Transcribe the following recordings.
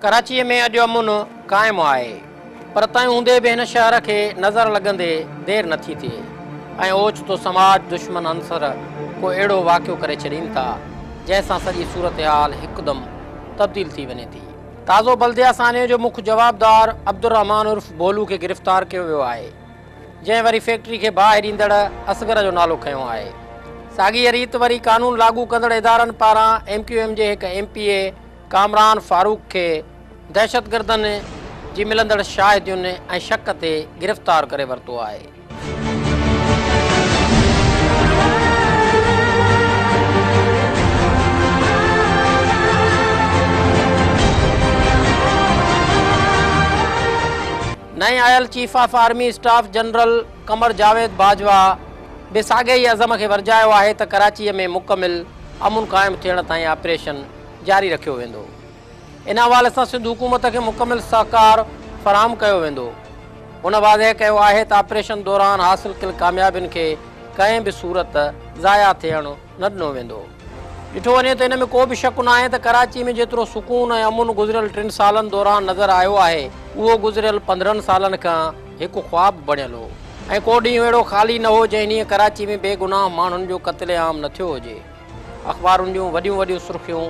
कराची में अॼु अमुन क़ाइमु आहे, पर तंहिं हूंदे बि हिन शहर खे नज़र लॻंदे देरि नथी थिए ऐं ओचितो समाज दुश्मन अंसर को अहिड़ो वाक़ियो करे छॾीनि था जंहिंसां सॼी सूरत हाल हिकदमि तब्दील थी वञे थी। ताज़ो बल्दिया साने जो मुख्य जवाबदार अब्दुर्रहमान उर्फ़ बोलू खे गिरफ़्तार कयो वियो आहे, जंहिं वरी फैक्ट्री खे बाहि ॾींदड़ असगर जो नालो खंयो आहे। साॻी रीत वरी कानून लागू कंदड़ इदारनि पारां MQM जे हिकु MPA कामरान फारूक खे दहशतगर्दनि जी मिलंदड़ शाहिदियुनि ऐं शक ते गिरफ़्तार करे वरितो आहे। नए आयल chief of army staff general Qamar Javed Bajwa बि साॻे ई अज़म खे वरजायो आहे त कराचीअ में मुकमिल अमुन क़ाइमु थियण ताईं ऑपरेशन जारी रखियो वेंदो। इन हवाले सां सिंध हुकूमत खे मुकमिल सहकार फ़राहम कयो वेंदो। हुन वाज़ह कयो आहे त ऑपरेशन दौरान हासिल कयल कामयाबियुनि खे कंहिं बि सूरत ज़ाया थियणु न ॾिनो वेंदो। ॾिठो वञे त इन में को बि शक न आहे त कराची में जेतिरो सुकून ऐं अमुन गुज़िरियल 3 सालनि दौरान नज़र आयो आहे, उहो गुज़िरियल 15 सालनि खां हिकु ख्वाबु बणियल हो ऐं को ॾींहुं अहिड़ो ख़ाली न हो जंहिं ॾींहुं कराची में बेगुनाह माण्हुनि जो क़त्लेआम न थियो हुजे। अख़बारुनि जूं वॾियूं वॾियूं सुर्ख़ियूं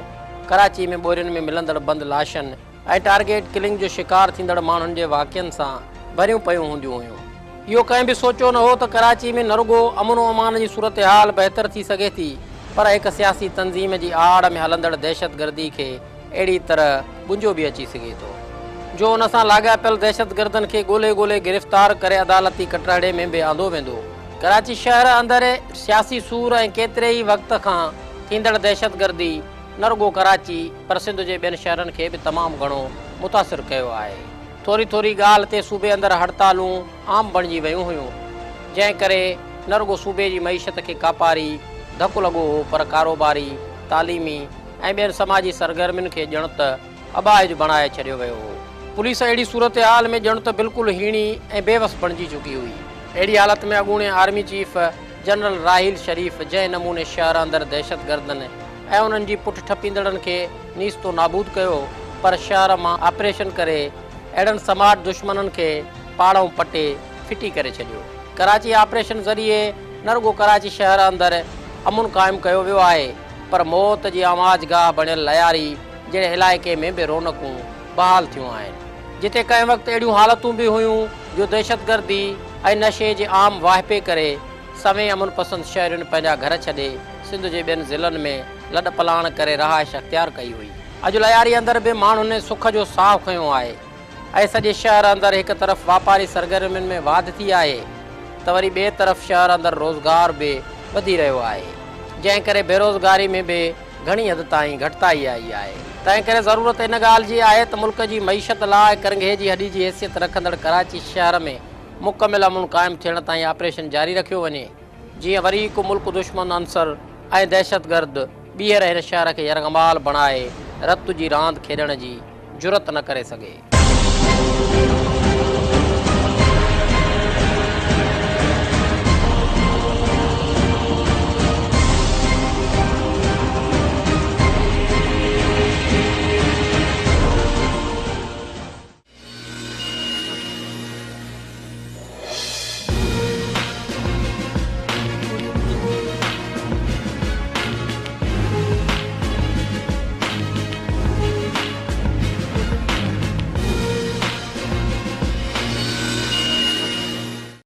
कराची में ॿोरियुनि में मिलंदड़ बंदि लाशनि ऐं टारगेट किलिंग जो शिकार थींदड़ माण्हुनि जे वाक़िअनि सां भरियूं पयूं हूंदियूं हुयूं। इहो कंहिं बि सोचियो न हो त कराची में न रुॻो अमुन अमान जी सूरत हाल बहितर थी सघे थी, पर हिकु सियासी तंज़ीम जी आड़ में हलंदड़ दहशतगर्दी खे अहिड़ी तरह ॿुंजो बि अची सघे थो जो हुन सां लाॻापियल दहशतगर्दनि खे ॻोल्हे ॻोल्हे गिरफ़्तार करे अदालती कटहरे में बि आंदो वेंदो। कराची शहर अंदरि सियासी सूर ऐं केतिरे ई वक़्त खां थींदड़ दहशतगर्दी न रुॻो कराची पर सिंध जे ॿियनि शहरनि खे बि तमामु घणो मुतासिर कयो आहे। थोरी थोरी ॻाल्हि ते सूबे अंदरि हड़तालूं आम बणिजी वियूं हुयूं, जंहिं करे न रुॻो सूबे जी मईशत खे कापारी धकु लॻो हो, पर कारोबारी, तालीमी ऐं ॿियनि समाजी सरगर्मियुनि खे ॼण त अबाइज बणाए छॾियो वियो हो। पुलिस अहिड़ी सूरत हाल में ॼण त बिल्कुलु हीणी ऐं बेवस बणिजी चुकी हुई। अहिड़ी हालत में अॻूणे आर्मी चीफ जनरल राहिल शरीफ़ जंहिं नमूने शहर अंदरि दहशतगर्दनि ऐं उन्हनि जी पुठि ठपींदड़नि खे नीस्तो नाबूद कयो, पर शहर मां ऑपरेशन करे अहिड़नि समाज दुश्मननि खे पाड़ऊं पटे फिटी करे छॾियो। कराची ऑपरेशन ज़रिए न रुॻो कराची शहर अंदरि अमुन क़ाइमु कयो वियो आहे, पर मौत जी आवाज़गाह बणियल लयारी जहिड़े इलाइक़े में बि रौनकूं बहाल थियूं आहिनि, जिते कंहिं वक़्तु अहिड़ियूं हालतूं बि हुयूं जो दहशतगर्दी ऐं नशे जे आम वाहिपे करे सवें अमुन पसंद शहरियुनि पंहिंजा घर छॾे सिंध जे ॿियनि ज़िलनि में लॾ पलाण करे रहाइश अख़्तियार कई हुई। अॼु लयारी अंदरि बि माण्हुनि सुख जो साहु खंयो आहे ऐं सॼे शहर अंदरि हिकु तरफ़ वापारी सरगर्मियुनि में वाध थी आहे त वरी ॿिए तरफ़ शहर अंदरि रोज़गार बि वधी रहियो आहे, जंहिं करे बेरोज़गारी में बि घणी हद ताईं घटिताई आई आहे। तंहिं करे ज़रूरत इन ॻाल्हि जी आहे त मुल्क जी मईशत लाइ करंगे जी हॾी जी हैसियत रखंदड़ कराची शहर में मुकमिल अमुन क़ाइमु थियण ताईं ऑपरेशन जारी रखियो वञे, जीअं वरी हिकु मुल्क दुश्मन अंसर ऐं दहशतगर्द ॿीहर हिन शहर खे यरगमाल बणाए रत जी रांदि खेॾण जी जुरत न करे सघे।